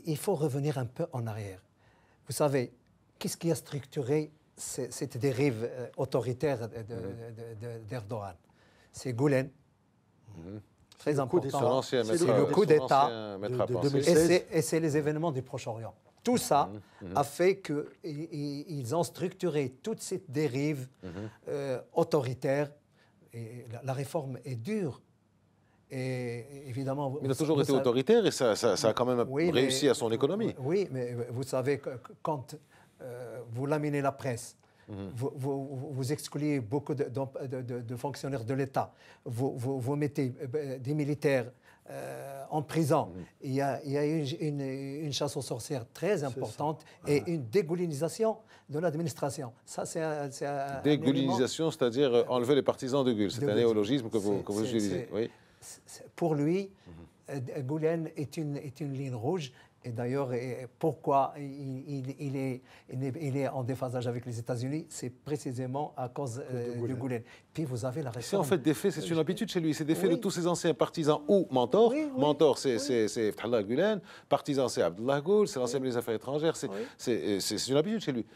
Il faut revenir un peu en arrière. Vous savez, qu'est-ce qui a structuré cette dérive autoritaire d'Erdogan? C'est Gülen. Très important. C'est le coup d'État de 2016. Et c'est les événements du Proche-Orient. Tout ça a fait qu'ils ont structuré toute cette dérive autoritaire. Et la réforme est dure. Et évidemment, il a toujours été autoritaire et ça a quand même réussi à son économie. Oui, mais vous savez que quand vous laminez la presse, vous excluez beaucoup de fonctionnaires de l'État. Vous mettez des militaires en prison. Il y a une chasse aux sorcières très importante et une dégoulinisation de l'administration. Ça, c'est un dégoulinisation, c'est-à-dire enlever les partisans de Gül. C'est un néologisme que vous utilisez. Oui. Pour lui, Gülen est une ligne rouge. Et d'ailleurs, pourquoi il est en déphasage avec les États-Unis, c'est précisément à cause de Gülen. Puis vous avez la réforme. C'est en fait des faits, c'est une habitude chez lui. C'est des faits de tous ses anciens partisans ou mentors. Mentor, c'est Fethullah Gülen. Partisan, c'est Abdullah Gül. C'est l'ancien ministre des Affaires étrangères. C'est une habitude chez lui.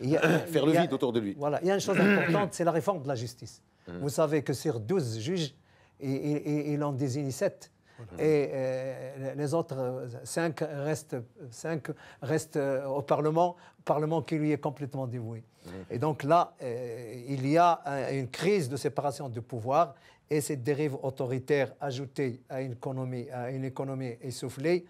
Faire le vide autour de lui. Voilà. Il y a une chose importante, c'est la réforme de la justice. Vous savez que sur 12 juges, il en désigne 7. Et les autres 5 restent au Parlement qui lui est complètement dévoué. Et donc là, il y a une crise de séparation de pouvoir et cette dérive autoritaire ajoutée à une économie essoufflée.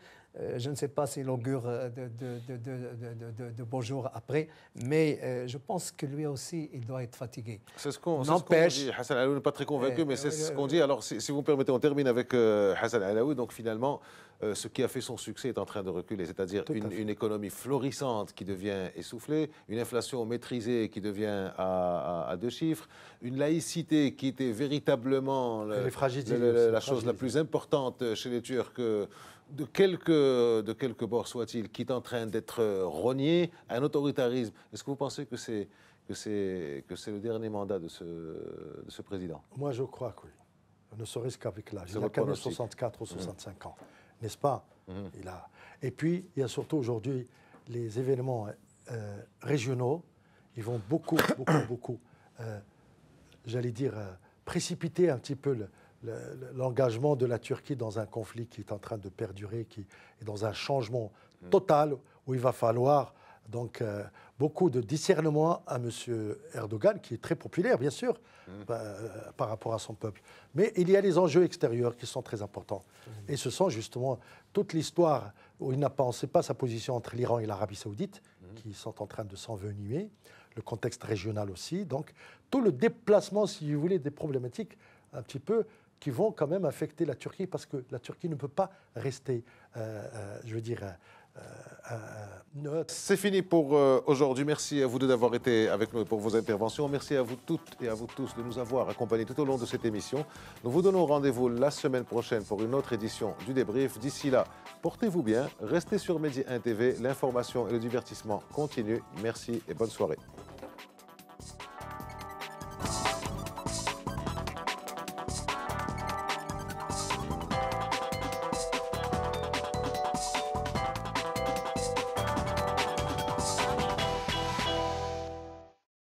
Je ne sais pas si l'augure de beaux jours après, mais je pense que lui aussi, il doit être fatigué. C'est ce qu'on dit. Hassan Alaoui n'est pas très convaincu, mais c'est ce qu'on dit. Alors, si vous me permettez, on termine avec Hassan Alaoui. Donc, finalement, ce qui a fait son succès est en train de reculer, c'est-à-dire une économie florissante qui devient essoufflée, une inflation maîtrisée qui devient à 2 chiffres, une laïcité qui était véritablement la chose la plus importante chez les Turcs, de quelque bord soit-il, qui est en train d'être rogné, un autoritarisme. Est-ce que vous pensez que c'est le dernier mandat de ce président? Moi, je crois que oui. Ne serait-ce qu'avec l'âge. Il a quand même 64 ou 65 ans. N'est-ce pas? Et puis, il y a surtout aujourd'hui les événements régionaux. Ils vont beaucoup, j'allais dire, précipiter un petit peu l'engagement de la Turquie dans un conflit qui est en train de perdurer, qui est dans un changement total où il va falloir Donc, beaucoup de discernement à M. Erdogan, qui est très populaire, bien sûr, par rapport à son peuple. Mais il y a les enjeux extérieurs qui sont très importants. Et ce sont justement toute l'histoire où il n'a pas, on ne sait pas sa position entre l'Iran et l'Arabie saoudite, qui sont en train de s'envenimer, le contexte régional aussi. Donc, tout le déplacement, si vous voulez, des problématiques un petit peu qui vont quand même affecter la Turquie, parce que la Turquie ne peut pas rester, je veux dire, neutre. C'est fini pour aujourd'hui. Merci à vous deux d'avoir été avec nous et pour vos interventions. Merci à vous toutes et à vous tous de nous avoir accompagnés tout au long de cette émission. Nous vous donnons rendez-vous la semaine prochaine pour une autre édition du débrief. D'ici là, portez-vous bien, restez sur Medi 1 TV. L'information et le divertissement continuent. Merci et bonne soirée.